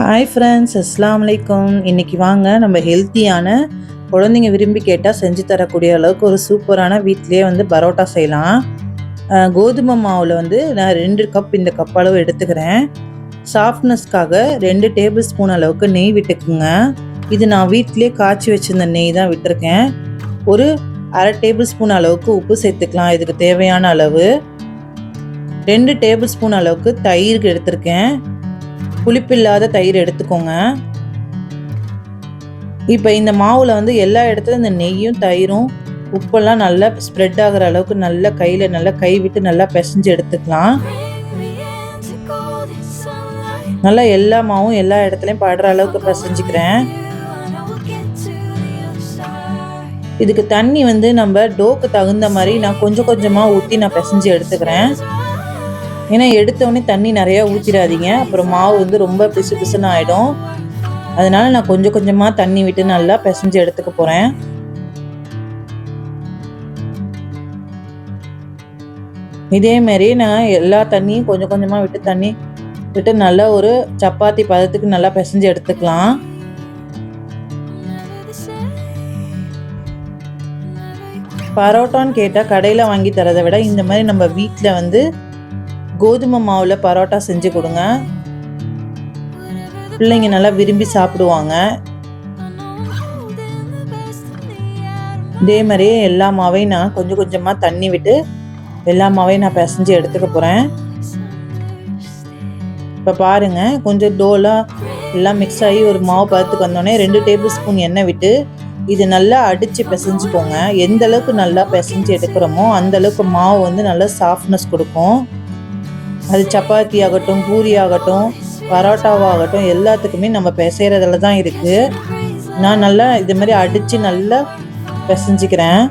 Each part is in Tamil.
ஹாய் ஃப்ரெண்ட்ஸ், அஸ்ஸலாமு அலைக்கும். இன்றைக்கி வாங்க நம்ம ஹெல்த்தியான குழந்தைங்க விரும்பி கேட்டால் செஞ்சு தரக்கூடிய அளவுக்கு ஒரு சூப்பரான வீட்டிலேயே பரோட்டா செய்யலாம். கோதுமை மாவில் நான் 2 கப் இந்த கப் அளவு எடுத்துக்கிறேன். சாஃப்ட்னஸ்க்காக 2 டேபிள் ஸ்பூன் அளவுக்கு நெய் விட்டுக்குங்க. இது நான் வீட்டிலே காய்ச்சி வச்சுருந்த நெய் தான் விட்டுருக்கேன். ஒரு அரை டேபிள் ஸ்பூன் அளவுக்கு உப்பு சேர்த்துக்கலாம். இதுக்கு தேவையான அளவு 2 டேபிள் ஸ்பூன் அளவுக்கு தயிர் எடுத்திருக்கேன். புளிப்பில்லாத தயிர் எடுத்துக்கோங்க. இப்போ இந்த மாவில் எல்லா இடத்துலையும் இந்த நெய்யும் தயிரும் உப்பெல்லாம் நல்லா ஸ்ப்ரெட் ஆகிற அளவுக்கு நல்லா கையில் நல்லா கை விட்டு நல்லா பிசைஞ்சு எடுத்துக்கலாம். நல்லா எல்லா மாவும் எல்லா இடத்துலையும் படுற அளவுக்கு பிசைஞ்சிக்கிறேன். இதுக்கு தண்ணி நம்ம டோக்கு தகுந்த மாதிரி நான் கொஞ்சம் கொஞ்சமாக ஊற்றி நான் பிசைஞ்சு எடுத்துக்கிறேன். ஏன்னா எடுத்தோடனே தண்ணி நிறையா ஊற்றிடாதீங்க, அப்புறம் மாவு ரொம்ப பிசு பிசுன்னு ஆகிடும். அதனால் நான் கொஞ்சம் கொஞ்சமாக தண்ணி விட்டு நல்லா பிசைஞ்சு எடுத்துக்க போகிறேன். இதேமாரி நான் எல்லா தண்ணியும் கொஞ்சம் கொஞ்சமாக விட்டு நல்லா ஒரு சப்பாத்தி பதத்துக்கு நல்லா பிசைஞ்சு எடுத்துக்கலாம். பரோட்டான்னு கேட்டால் கடையில் வாங்கி தரதை விட இந்த மாதிரி நம்ம வீட்டில் கோதுமை மாவில் பரோட்டா செஞ்சு கொடுங்க. பிள்ளைங்க நல்லா விரும்பி சாப்பிடுவாங்க. இதே மாதிரியே எல்லா மாவையும் நான் கொஞ்சம் கொஞ்சமாக தண்ணி விட்டு எல்லா மாவையும் நான் பிசைஞ்சு எடுத்துக்க போகிறேன். இப்போ பாருங்கள், கொஞ்சம் டோலாக எல்லாம் மிக்ஸ் ஆகி ஒரு மாவு பதத்துக்கு வந்தோடனே 2 டேபிள் ஸ்பூன் எண்ணெய் விட்டு இது நல்லா அடித்து பிசைஞ்சுக்கோங்க. எந்த அளவுக்கு நல்லா பிசைஞ்சு எடுக்கிறோமோ அந்தளவுக்கு மாவு நல்லா சாஃப்ட்னஸ் கொடுக்கும். அது சப்பாத்தி ஆகட்டும், பூரி ஆகட்டும், பரோட்டாவாகட்டும், எல்லாத்துக்குமே நம்ம பிசைறதுல தான் இருக்குது. நான் நல்லா இது மாதிரி அடித்து நல்லா பிசைஞ்சிக்கிறேன்.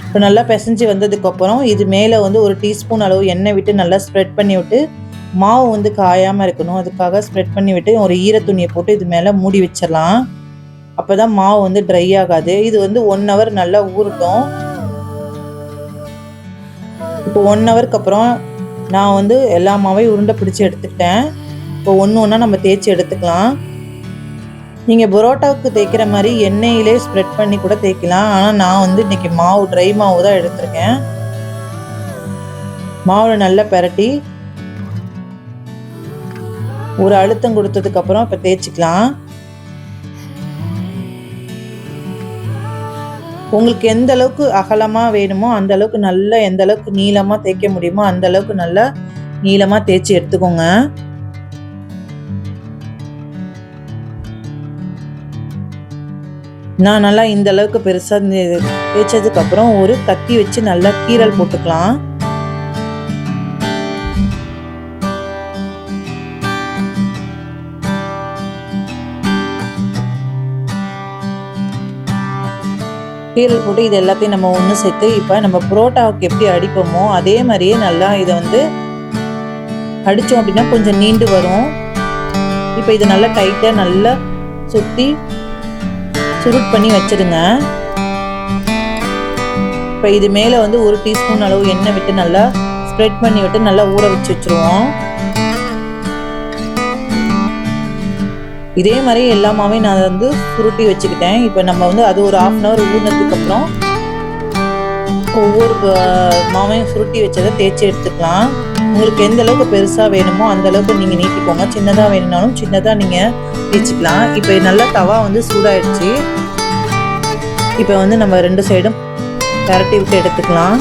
இப்போ நல்லா பிசைஞ்சு வந்ததுக்கப்புறம் இது மேலே ஒரு டீஸ்பூன் அளவு எண்ணெய் விட்டு நல்லா ஸ்ப்ரெட் பண்ணி விட்டு மாவு காயாமல் இருக்கணும். அதுக்காக ஸ்ப்ரெட் பண்ணி விட்டு ஒரு ஈரத்துணியை போட்டு இது மேலே மூடி வச்சிடலாம். அப்போ தான் மாவு ட்ரை ஆகாது. இது 1 ஹவர் நல்லா ஊறட்டும். இப்போ 1 ஹவருக்கு அப்புறம் நான் எல்லா மாவையும் உருண்டை பிடிச்சி எடுத்துக்கிட்டேன். இப்போ ஒன்று நம்ம தேய்ச்சி எடுத்துக்கலாம். நீங்கள் பரோட்டாவுக்கு தேய்க்கிற மாதிரி எண்ணெயிலே ஸ்ப்ரெட் பண்ணி கூட தேய்க்கலாம். ஆனால் நான் இன்றைக்கி மாவு ட்ரை மாவு தான் எடுத்திருக்கேன். மாவில் நல்லா பெரட்டி ஒரு அழுத்தம் கொடுத்ததுக்கப்புறம் இப்போ தேய்ச்சிக்கலாம். உங்களுக்கு எந்த அளவுக்கு அகலமாக வேணுமோ அந்த அளவுக்கு நல்லா, எந்த அளவுக்கு நீளமாக தேய்க்க முடியுமோ அந்த அளவுக்கு நல்லா நீளமாக தேய்ச்சி எடுத்துக்கோங்க. நான் நல்லா இந்த அளவுக்கு பெருசாக தேய்ச்சதுக்கப்புறம் ஒரு கத்தி வச்சு நல்லா கீறல் போட்டுக்கலாம். கீரல் போட்டு இது எல்லாத்தையும் நம்ம ஒன்று சேர்த்து இப்போ நம்ம புரோட்டாவுக்கு எப்படி அடிப்போமோ அதே மாதிரியே நல்லா இதை அடித்தோம் அப்படின்னா கொஞ்சம் நீண்டு வரும். இப்போ இதை நல்லா டைட்டாக நல்லா சுற்றி சுருட் பண்ணி வச்சிடுங்க. இப்போ இது மேலே ஒரு டீஸ்பூன் அளவு எண்ணெய் விட்டு நல்லா ஸ்ப்ரெட் பண்ணி விட்டு நல்லா ஊற வச்சு வச்சுருவோம். இதே மாதிரி எல்லா மாவையும் நான் சுருட்டி வச்சுக்கிட்டேன். இப்போ நம்ம அது ஒரு 1/2 ஹவர் ஊறினதுக்கப்புறம் ஒவ்வொரு மாவையும் சுருட்டி வச்சதை தேய்ச்சி எடுத்துக்கலாம். உங்களுக்கு எந்த அளவுக்கு பெருசாக வேணுமோ அந்த அளவுக்கு நீங்கள் நீட்டிக்கோங்க. சின்னதாக வேணும்னாலும் சின்னதாக நீங்கள் தேய்ச்சிக்கலாம். இப்போ நல்லா தவா சூடாயிடுச்சு. இப்போ நம்ம 2 சைடும் பரட்டி விட்டு எடுத்துக்கலாம்.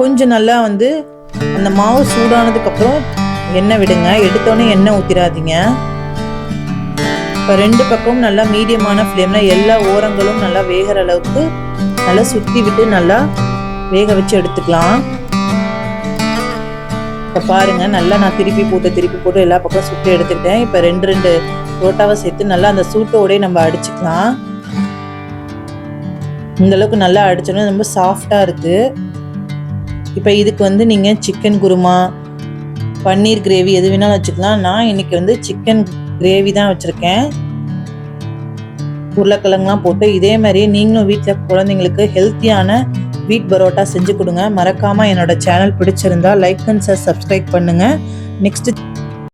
கொஞ்சம் நல்லா அந்த மாவு சூடானதுக்கப்புறம் எண்ணெய் விடுங்க. எடுத்தோடனே எண்ணெய் ஊற்றிடாதீங்க. இப்போ 2 பக்கமும் நல்லா மீடியமான ஃப்ளேமில் எல்லா ஓரங்களும் நல்லா வேகிற அளவுக்கு நல்லா சுற்றி விட்டு நல்லா வேக வச்சு எடுத்துக்கலாம். இப்போ பாருங்கள், நல்லா நான் திருப்பி போட்டு எல்லா பக்கம் சுற்றி எடுத்துக்கிட்டேன். இப்போ 2 புரோட்டாவை சேர்த்து நல்லா அந்த சூட்டோடே நம்ம அடிச்சுக்கலாம். இந்தளவுக்கு நல்லா அடித்தோன்னா ரொம்ப சாஃப்டாக இருக்குது. இப்போ இதுக்கு நீங்கள் சிக்கன் குருமா, பன்னீர் கிரேவி எது வேணாலும் வச்சுக்கலாம். நான் இன்னைக்கு சிக்கன் கிரேவி தான் வச்சுருக்கேன். உருளைக்கிழங்குலாம் போட்டு இதே மாதிரியே நீங்களும் வீட்டில் குழந்தைங்களுக்கு ஹெல்த்தியான வீட் பரோட்டா செஞ்சு கொடுங்க. மறக்காமல் என்னோட சேனல் பிடிச்சிருந்தா லைக் அண்ட் சப்ஸ்கிரைப் பண்ணுங்கள். நெக்ஸ்ட்